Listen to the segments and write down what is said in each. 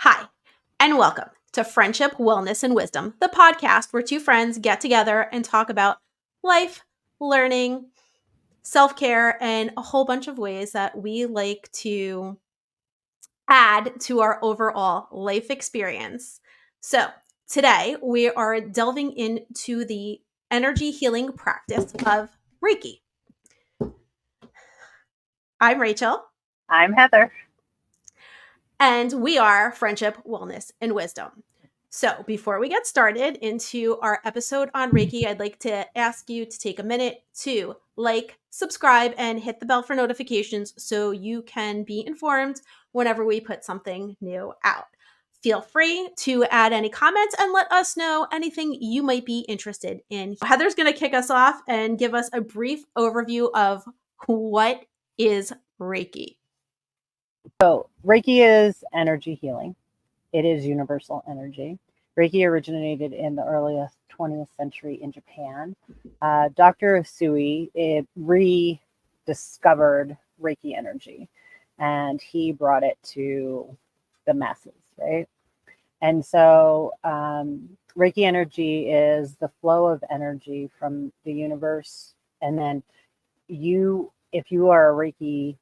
Hi, and welcome to Friendship, Wellness, and Wisdom, the podcast where two friends get together and talk about life, learning, self care, and a whole bunch of ways that we like to add to our overall life experience. So, today we are delving into the energy healing practice of Reiki. I'm Rachel. I'm Heather. And we are Friendship, Wellness, and Wisdom. So, before we get started into our episode on Reiki, I'd like to ask you to take a minute to like, subscribe, and hit the bell for notifications so you can be informed whenever we put something new out. Feel free to add any comments and let us know anything you might be interested in. Heather's going to kick us off and give us a brief overview of what is Reiki. So, Reiki is energy healing. It is universal energy. Reiki originated in the earliest 20th century in Japan. Dr. Usui rediscovered Reiki energy, and he brought it to the masses, right? And so, Reiki energy is the flow of energy from the universe. And then if you are a Reiki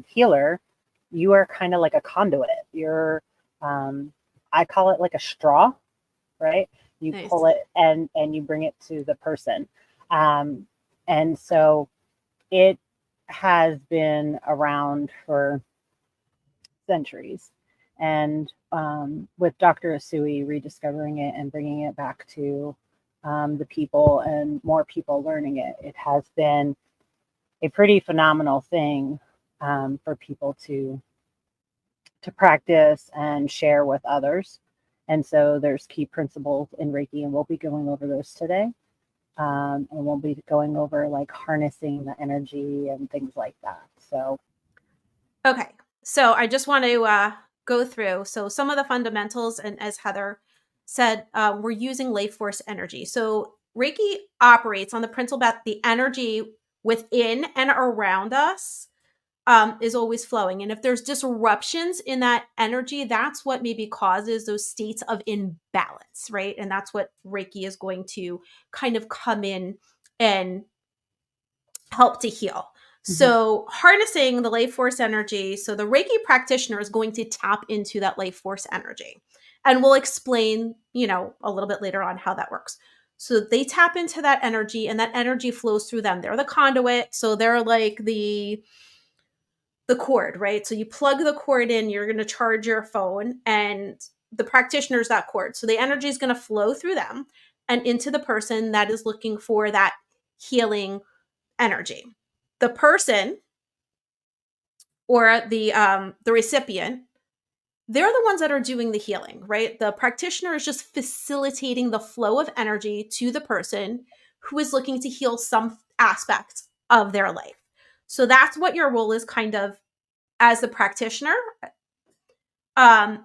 healer, you are kind of like a conduit. I call it like a straw, right? You Nice. pull it and you bring it to the person. And so it has been around for centuries. And with Dr. Usui rediscovering it and bringing it back to the people and more people learning it, it has been a pretty phenomenal thing for people to practice and share with others. And so there's key principles in Reiki, and we'll be going over those today. And we'll be going over like harnessing the energy and things like that. So, okay. So I just want to go through. So some of the fundamentals, and as Heather said, we're using life force energy. So Reiki operates on the principle that the energy within and around us is always flowing. And if there's disruptions in that energy, that's what maybe causes those states of imbalance, right? And that's what Reiki is going to kind of come in and help to heal. So, harnessing the life force energy. So, the Reiki practitioner is going to tap into that life force energy. And we'll explain, a little bit later on how that works. So, they tap into that energy and that energy flows through them. They're the conduit. So, they're like the cord, right? So, you plug the cord in, you're going to charge your phone, and the practitioner is that cord. So, the energy is going to flow through them and into the person that is looking for that healing energy. The person or the recipient, they're the ones that are doing the healing, right? The practitioner is just facilitating the flow of energy to the person who is looking to heal some aspect of their life. So that's what your role is, kind of, as the practitioner.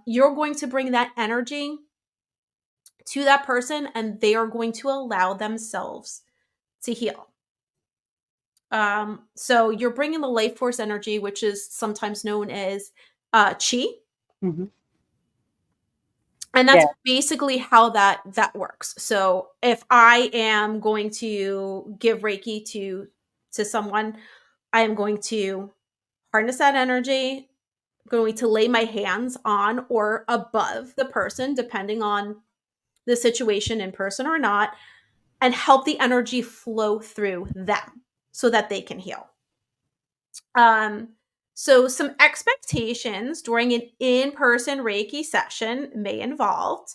You're going to bring that energy to that person, and they are going to allow themselves to heal. So you're bringing the life force energy, which is sometimes known as chi. mm-hmm. And that's basically how that works. So if I am going to give Reiki to someone, I am going to harness that energy, going to lay my hands on or above the person, depending on the situation, in person or not, and help the energy flow through them so that they can heal. So some expectations during an in-person Reiki session may involve,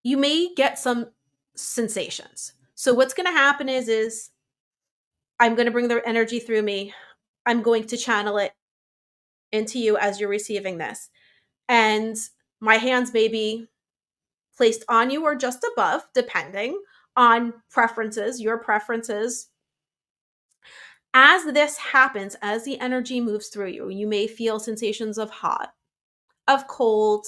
you may get some sensations. So what's going to happen is I'm going to bring the energy through me. I'm going to channel it into you as you're receiving this. And my hands may be placed on you or just above, depending on preferences, your preferences. As this happens, as the energy moves through you, you may feel sensations of hot, of cold,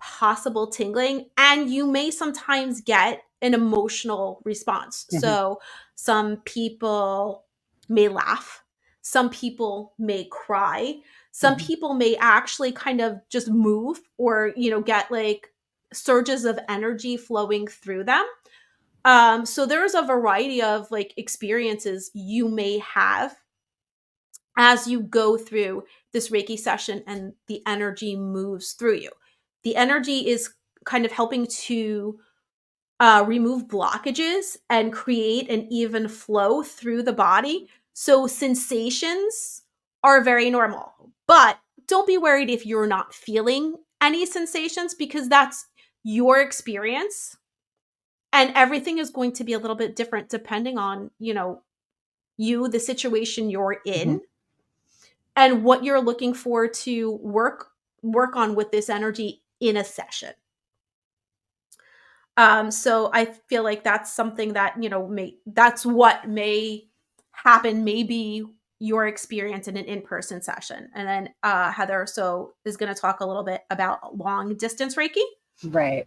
possible tingling, and you may sometimes get an emotional response. Mm-hmm. So some people may laugh, some people may cry, Some Mhm. people may actually kind of just move or, get like surges of energy flowing through them. So there's a variety of like experiences you may have as you go through this Reiki session and the energy moves through you. The energy is kind of helping to remove blockages and create an even flow through the body. So sensations are very normal, but don't be worried if you're not feeling any sensations because that's your experience. And everything is going to be a little bit different depending on, you, the situation you're Mhm. in, and what you're looking for to work on with this energy in a session. So I feel like that's something that, that's what may happen, maybe your experience in an in-person session. And then Heather is going to talk a little bit about long distance Reiki. Right.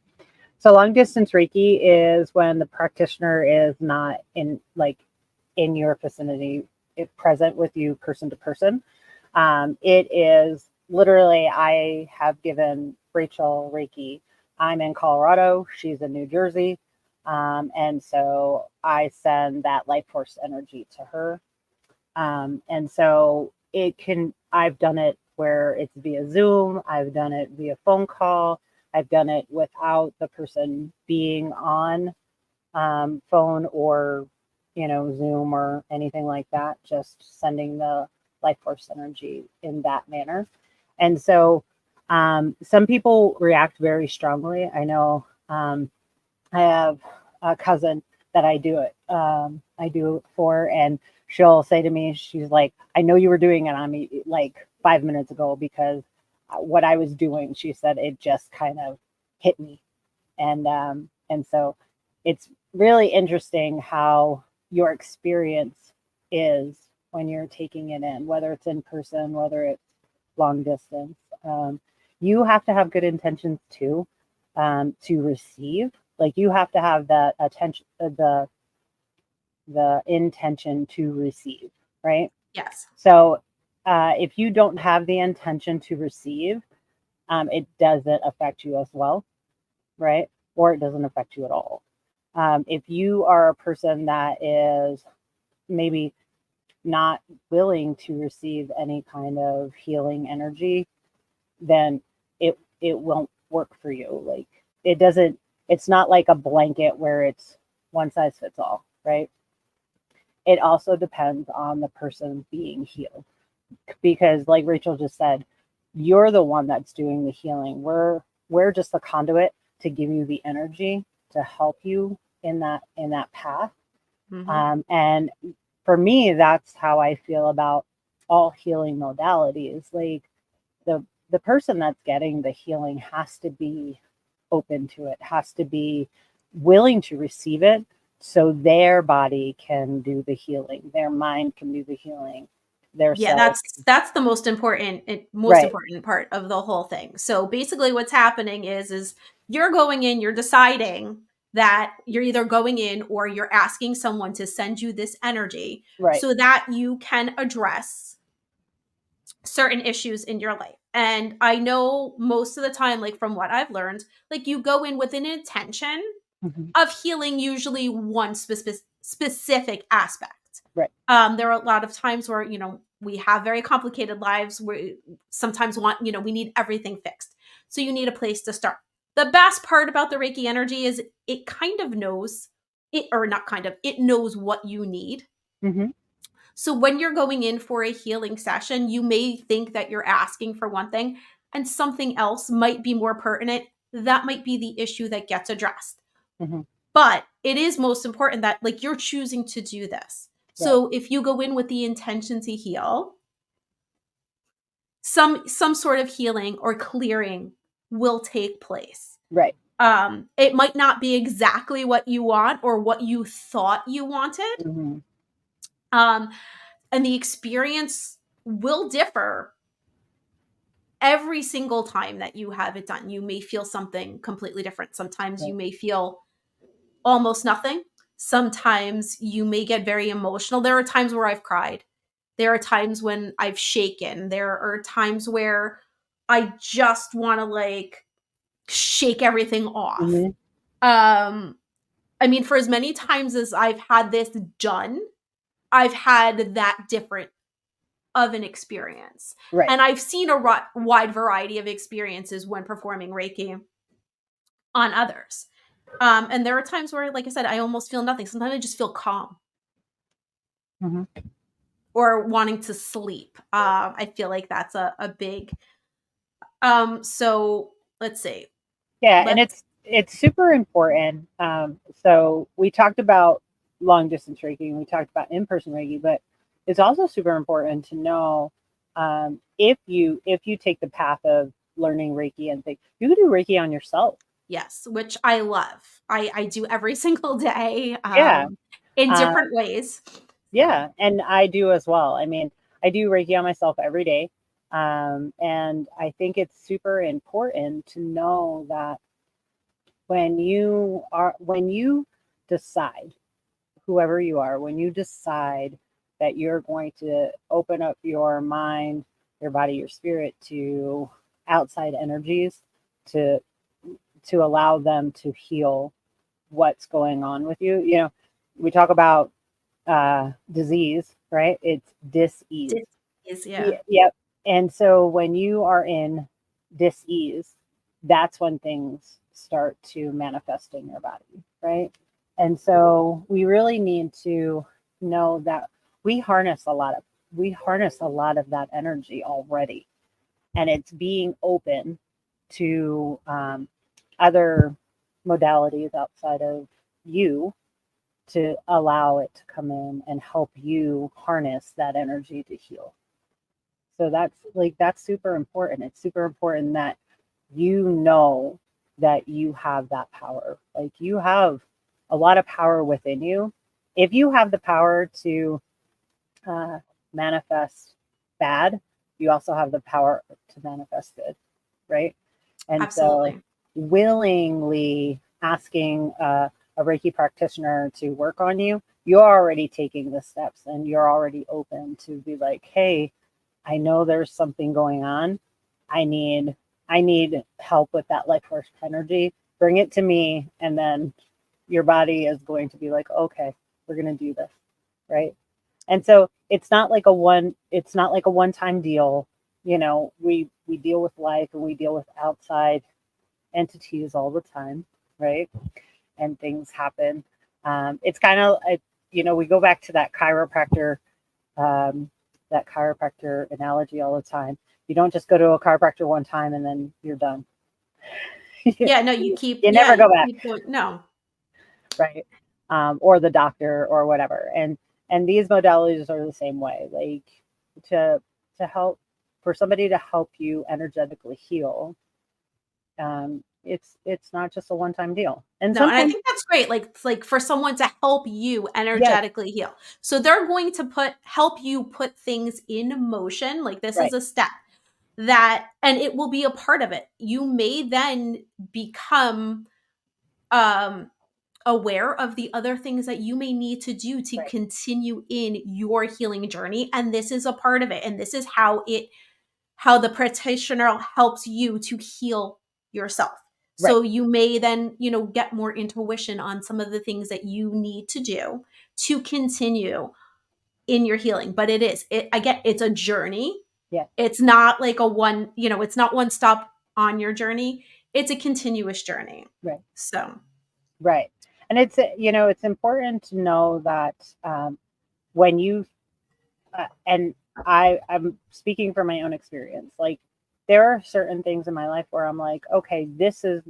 So long distance Reiki is when the practitioner is not in your vicinity, present with you person to person. It is literally, I have given Rachel Reiki. I'm in Colorado, she's in New Jersey. And so I send that life force energy to her. And so I've done it where it's via Zoom, I've done it via phone call, I've done it without the person being on phone or, Zoom or anything like that, just sending the life force energy in that manner. And so some people react very strongly. I know I have a cousin that I do it for, and she'll say to me, she's like, I know you were doing it on me like 5 minutes ago because what I was doing, she said, it just kind of hit me. And so it's really interesting how your experience is when you're taking it in, whether it's in person, whether it's long distance. Um, you have to have good intentions too, to receive. Like you have to have that attention, the intention to receive, right? Yes. So if you don't have the intention to receive, it doesn't affect you as well, right? Or it doesn't affect you at all. If you are a person that is maybe not willing to receive any kind of healing energy, then it won't work for you. Like it doesn't. It's not like a blanket where it's one size fits all, right? It also depends on the person being healed because, like Rachel just said, you're the one that's doing the healing. We're just the conduit to give you the energy to help you in that path. Hmm. And for me, that's how I feel about all healing modalities. Like the person that's getting the healing has to be open to it, has to be willing to receive it so their body can do the healing, their mind can do the healing, their Yeah, cells. that's the most Right. important part of the whole thing. So basically what's happening is you're going in, you're deciding that you're either going in or you're asking someone to send you this energy Right. so that you can address certain issues in your life. And I know most of the time, like from what I've learned, like you go in with an intention Mhm. of healing usually one specific aspect. Right. There are a lot of times where, we have very complicated lives where sometimes we need everything fixed. So you need a place to start. The best part about the Reiki energy is it kind of knows it, or not kind of, it knows what you need. Hmm. So when you're going in for a healing session, you may think that you're asking for one thing and something else might be more pertinent. That might be the issue that gets addressed. Hmm. But it is most important that like you're choosing to do this. Right. So if you go in with the intention to heal, some sort of healing or clearing will take place. Right. It might not be exactly what you want or what you thought you wanted. Hmm. Um, and the experience will differ every single time that you have it done. You may feel something completely different. Sometimes you Right. may feel almost nothing. Sometimes you may get very emotional. There are times where I've cried There are times when I've shaken. There are times where I just want to like shake everything off. Mhm. Um, I mean, for as many times as I've had this done, I've had that different of an experience. Right. And I've seen a wide variety of experiences when performing Reiki on others. And there are times where, like I said, I almost feel nothing. Sometimes I just feel calm Mhm. or wanting to sleep. I feel like that's a big. So let's see. Yeah, and Let's it's super important. So we talked about long distance Reiki, and we talked about in person Reiki, but it's also super important to know, if you take the path of learning Reiki and things, you can do Reiki on yourself. Yes, which I love. I do every single day, Yeah, in uh, different ways. So yeah, and I do as well. I mean, I do Reiki on myself every day, and I think it's super important to know that when you decide, whoever you are, when you decide that you're going to open up your mind, your body, your spirit to outside energies, to allow them to heal what's going on with you. We talk about disease, right? It's dis-ease. is yeah, Yep. And so when you are in dis-ease, that's when things start to manifest in your body, right? And so we really need to know that we harness a lot of that energy already, and it's being open to other modalities outside of you to allow it to come in and help you harness that energy to heal. So that's super important. It's super important that you know that you have that power. Like, you have a lot of power within you. If you have the power to uh, manifest bad, you also have the power to manifest good, right? And so, absolutely. willingly asking a Reiki practitioner to work on you, you're already taking the steps, and you're already open to be like, hey, I know there's something going on. I need I need help with that life force energy. Bring it to me, and then your body is going to be like, okay, we're going to do this, right? And so it's not like a one-time deal. We deal with life, and we deal with outside entities all the time, right? And things happen. It's kind of, we go back to um, that chiropractor analogy all the time. You don't just go to a chiropractor one time and then you're done. you Yeah, no, you keep yeah, never you go back, keep going. No, right? Or the doctor or whatever. And these modalities are the same way. Like, to help, for somebody to help you energetically heal. It's not just a one-time deal. And no, and I sometimes, think that's great. Like for someone to help you yes, energetically heal. So they're going to help you put things in motion. Like this is right, a step that, and it will be a part of it. You may then become um aware of the other things that you may need to do to right, continue in your healing journey, and this is a part of it, and this is how the practitioner helps you to heal yourself. right, So you may then, get more intuition on some of the things that you need to do to continue in your healing. But I get it's a journey. yeah, It's not like it's not one stop on your journey. It's a continuous journey. right. So, Right. And it's important to know that, when you, and I'm speaking from my own experience. Like, there are certain things in my life where I'm like, okay, this is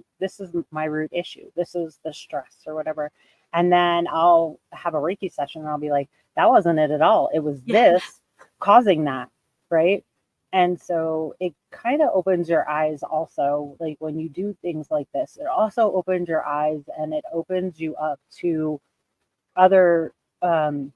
my root issue. This is the stress or whatever. And then I'll have a Reiki session and I'll be like, that wasn't it at all. It was yeah. this causing that, right? And so it kind of opens your eyes also. Like, when you do things like this, it also opens your eyes, and it opens you up to other um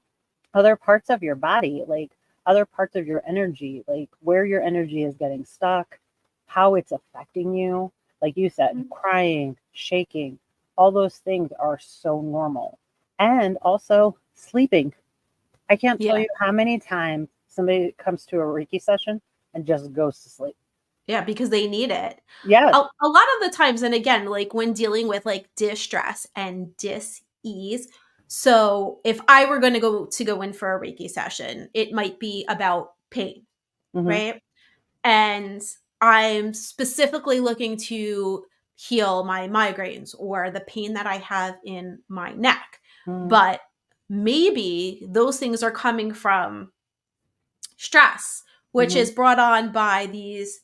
other parts of your body, like other parts of your energy, like where your energy is getting stuck, how it's affecting you. Like you said, Mhm. crying, shaking, all those things are so normal. And also sleeping. I can't tell Yeah. you how many times somebody comes to a Reiki session and just goes to sleep. Yeah, because they need it. Yes. A lot of the times, and again, like when dealing with like distress and dis-ease, so if I were going to go in for a Reiki session, it might be about pain, Hmm. right? And I'm specifically looking to heal my migraines or the pain that I have in my neck. Hmm. But maybe those things are coming from stress, which Hmm. is brought on by these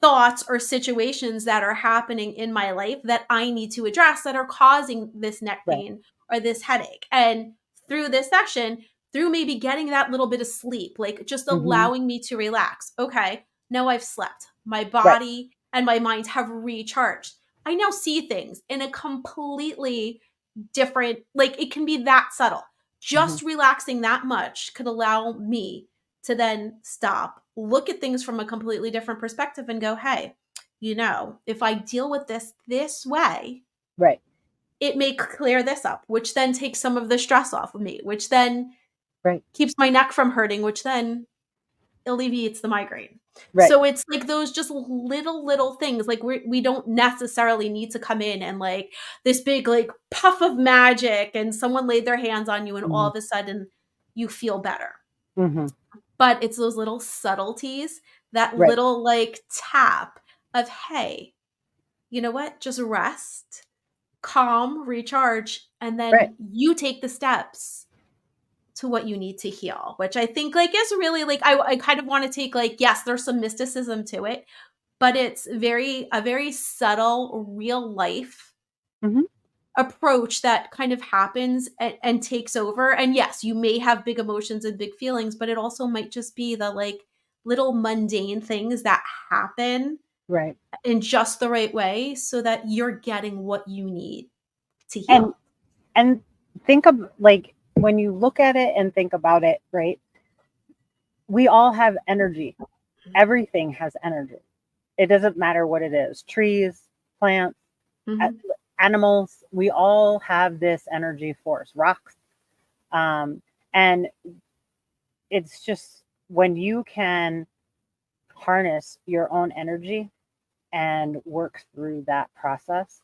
thoughts or situations that are happening in my life that I need to address that are causing this neck Right. pain or this headache. And through this session, through maybe getting that little bit of sleep, like just Hmm. allowing me to relax. Okay, now I've slept. My Right. body and my mind have recharged. I now see things in a completely different, like it can be that subtle. Hmm. Just relaxing that much could allow me to then stop, look at things from a completely different perspective and go, hey, if I deal with this way, Right. it may clear this up, which then takes some of the stress off of me, which then Right. keeps my neck from hurting, which then alleviates the migraine. Right. So it's like those just little things. Like we don't necessarily need to come in and like this big like puff of magic and someone laid their hands on you and all Hmm. of a sudden you feel better. Hmm. But it's those little subtleties, that Right. little like tap of, hey, you know what? Just rest, calm, recharge, and Right. then you take the steps to what you need to heal, which I think like is really like I kind of want to take like, yes, there's some mysticism to it, but it's a very subtle, real life Hmm. approach that kind of happens and takes over. And yes, you may have big emotions and big feelings, but it also might just be the like little mundane things that happen Right. in just the right way so that you're getting what you need to And heal. and think of like when you look at it and think about it, right? We all have energy. Everything has energy. It doesn't matter what it is. Trees, plants, a- Mhm. animals, we all have this energy force. Rocks. Um, and it's just when you can harness your own energy and work through that process.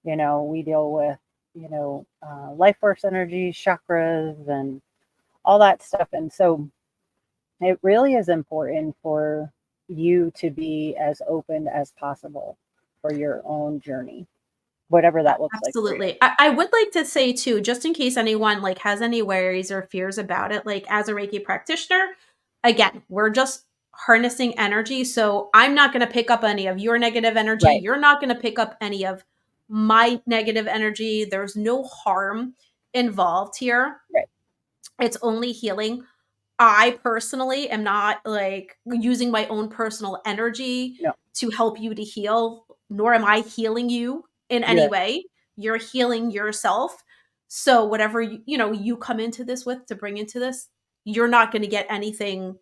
We deal with, life force energy, chakras, and all that stuff. And so it really is important for you to be as open as possible for your own journey, whatever that looks like for you. Absolutely. I would like to say too, just in case anyone like has any worries or fears about it, like as a Reiki practitioner, again, we're just harnessing energy. So I'm not going to pick up any of your negative energy. Right, You're not going to pick up any of my negative energy. There's no harm involved here. right. It's only healing. I personally am not like using my own personal energy No, to help you to heal, nor am I healing you in any you're way. You're healing yourself. So whatever you come into this with to bring into this, you're not going to get anything,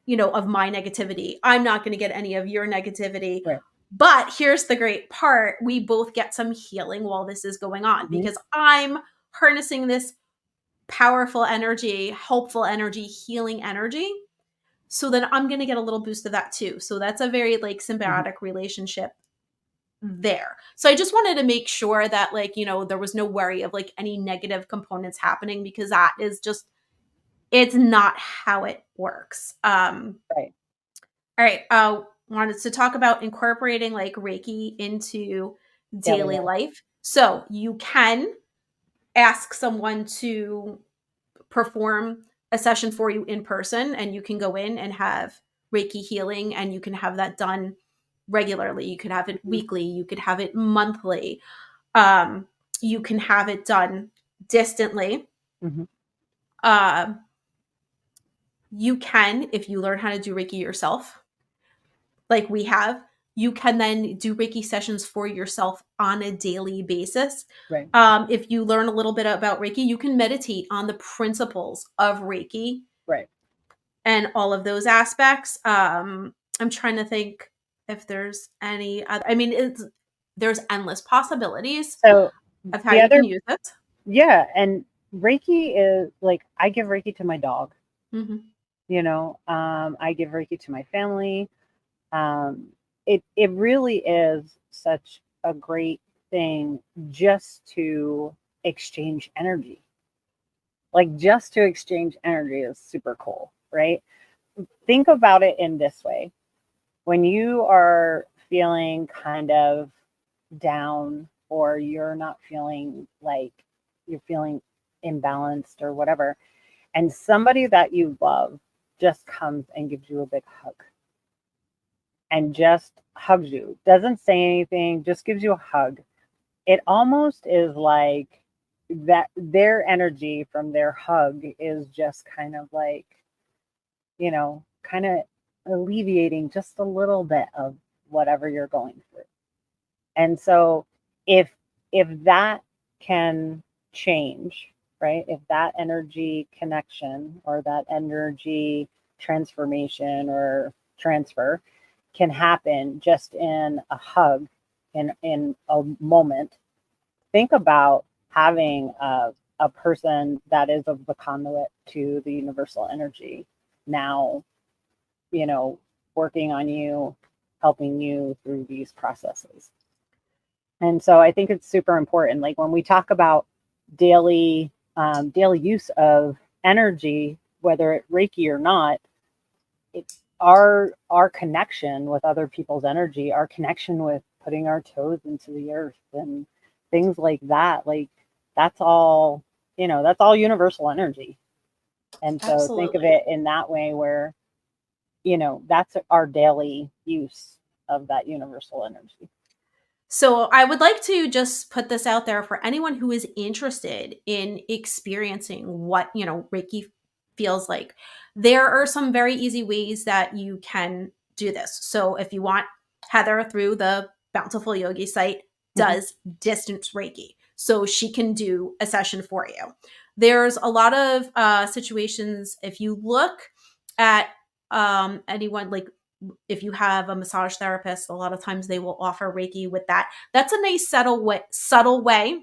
of my negativity. I'm not going to get any of your negativity. right. But here's the great part. We both get some healing while this is going on Hmm. because I'm harnessing this powerful energy, helpful energy, healing energy. So then I'm going to get a little boost of that too. So that's a very like Hmm. symbiotic relationship there. So I just wanted to make sure that like, there was no worry of like any negative components happening because that is just it's not how it works. Right. All right, wanted to talk about incorporating like Reiki into Daily daily life. life. So you can ask someone to perform a session for you in person and you can go in and have Reiki healing and you can have that done regularly. You could have it Hmm. weekly, you could have it monthly. Um, you can have it done distantly. Hmm. Uh, you can, if you learn how to do Reiki yourself, like we have, you can then do Reiki sessions for yourself on a daily basis. Right. If you learn a little bit about Reiki, you can meditate on the principles of Reiki Right. and all of those aspects. I'm trying to think if there's any other, I mean, there's endless possibilities So of how the you other, can use it. yeah, and Reiki is like I give Reiki to my dog. Mhm. I give Reiki to my family. It really is such a great thing just to exchange energy. Like just to exchange energy is super cool, right? Think about it in this way. When you are feeling kind of down or you're not feeling like you're feeling imbalanced or whatever, and somebody that you love just comes and gives you a big hug and just hugs you, doesn't say anything, just gives you a hug. It almost is like that their energy from their hug is just kind of like, kind of alleviating just a little bit of whatever you're going through. And so if that can change, right? If that energy connection or that energy transformation or transfer can happen just in a hug, in a moment, think about having a person that is of the conduit to the universal energy now, you know, working on you, helping you through these processes. And so I think it's super important. Like when we talk about daily use of energy, whether it Reiki or not, it's our connection with other people's energy, our connection with putting our toes into the earth and things like that. Like that's all, that's all universal energy. And so think of Absolutely. it in that way where, that's our daily use of that universal energy. So I would like to just put this out there for anyone who is interested in experiencing what, Reiki feels like. There are some very easy ways that you can do this. So if you want, Heather through the Bountiful Yogi site Mm-hmm. does distance Reiki. So she can do a session for you. There's a lot of situations, if you look at anyone like if you have a massage therapist, a lot of times they will offer Reiki with that. That's a nice subtle way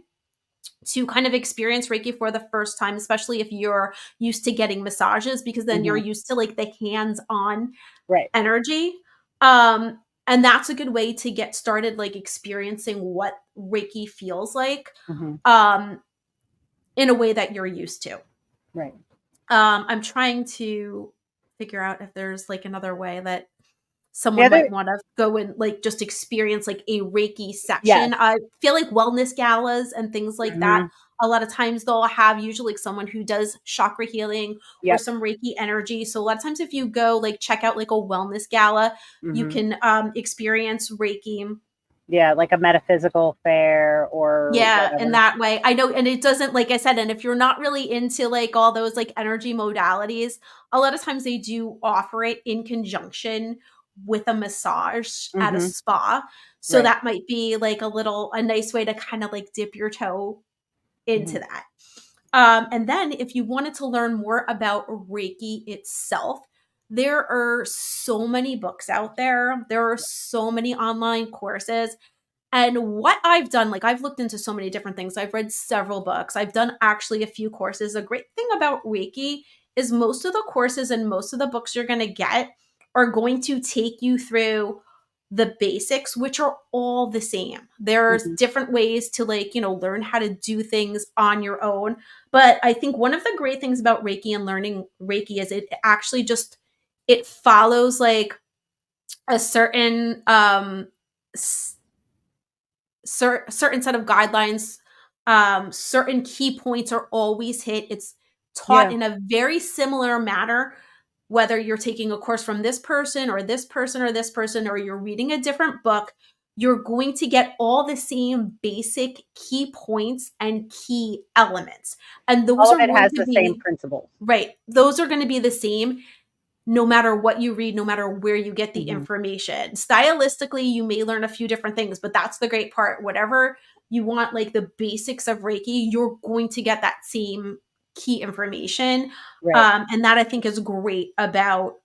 to kind of experience Reiki for the first time, especially if you're used to getting massages, because then you're Mm-hmm. used to like the hands-on Right. energy. And that's a good way to get started, like experiencing what Reiki feels like Mm-hmm. um, in a way that you're used to. Right. I'm trying to figure out if there's like another way that The someone might other, want to go and like just experience like a Reiki yes. section. I feel like wellness galas and things like that. Mm-hmm. A lot of times they'll have usually like someone who does chakra healing or Yep. some Reiki energy. So a lot of times if you go like check out like a wellness gala, you Mm-hmm. can experience Reiki. Yeah, like a metaphysical fair or Yeah, in whatever. that way. I know, and it doesn't, like I said, and if you're not really into like all those like energy modalities, a lot of times they do offer it in conjunction with a massage at a Mm-hmm. spa. So Right. that might be like a nice way to kind of like dip your toe Mm-hmm. into that. And then if you wanted to learn more about Reiki itself, there are so many books out there. There are so many online courses. And what I've done, like I've looked into so many different things. I've read several books. I've done actually a few courses. A great thing about Reiki is most of the courses and most of the books you're going to get are going to take you through the basics, which are all the same. There's Mm-hmm. different ways to like, learn how to do things on your own. But I think one of the great things about Reiki and learning Reiki is it actually just it follows like a certain certain set of guidelines. Certain key points are always hit. It's taught Yeah. in a very similar manner, whether you're taking a course from this person or this person or this person, or you're reading a different book. You're going to get all the same basic key points and key elements. And those All of are it going has to the same be principles. right. Those are going to be the same no matter what you read, no matter where you get the Mm-hmm. information. Stylistically, you may learn a few different things, but that's the great part. Whatever you want, like the basics of Reiki, you're going to get that same key information. Right. And that I think is great about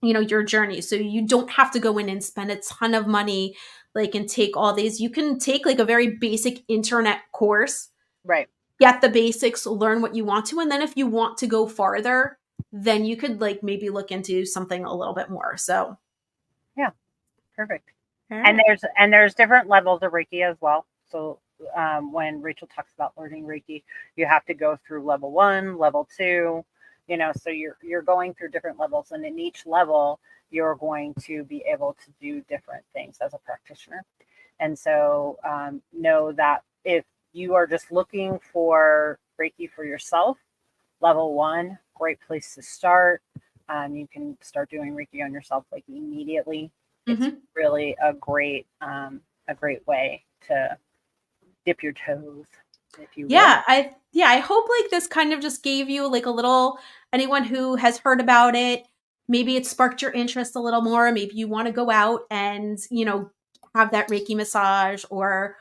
your journey. So you don't have to go in and spend a ton of money like and take all these. You can take like a very basic internet course, Right. get the basics, learn what you want to, and then if you want to go farther, then you could like maybe look into something a little bit more. So, Yeah, perfect. all And right. there's different levels of Reiki as well. So when Rachel talks about learning Reiki, you have to go through level 1, level 2. So you're going through different levels, and in each level, you're going to be able to do different things as a practitioner. And so know that if you are just looking for Reiki for yourself, level 1, great place to start. You can start doing Reiki on yourself like immediately. It's Mm-hmm. really a great way to dip your toes, if you will. I hope like this kind of just gave you like a little, anyone who has heard about it, maybe it sparked your interest a little more. Maybe you want to go out and, have that Reiki massage or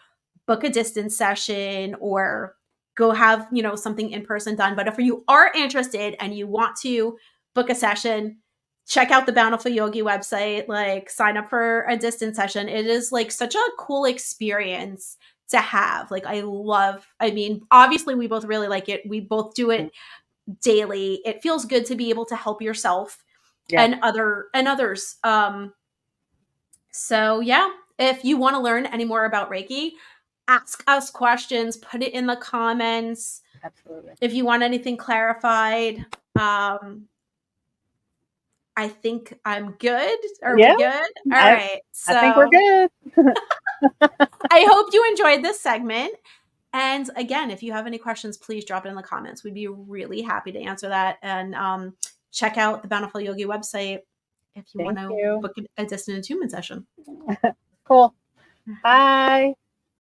book a distance session or go have, something in person done. But if you are interested and you want to book a session, check out the Bountiful Yogi website, like sign up for a distance session. It is like such a cool experience to have. Like I mean, obviously we both really like it. We both do it daily. It feels good to be able to help yourself Yes, and others. So yeah, if you want to learn any more about Reiki, ask us questions, put it in the comments. absolutely. If you want anything clarified, um, I think I'm good. Are we Yeah, good? All I, right. I think we're So good. I hope you enjoyed this segment. And again, if you have any questions, please drop it in the comments. We'd be really happy to answer that. And check out the Bountiful Yogi website if you want Thank to you. book a distant attunement session. Cool. Bye.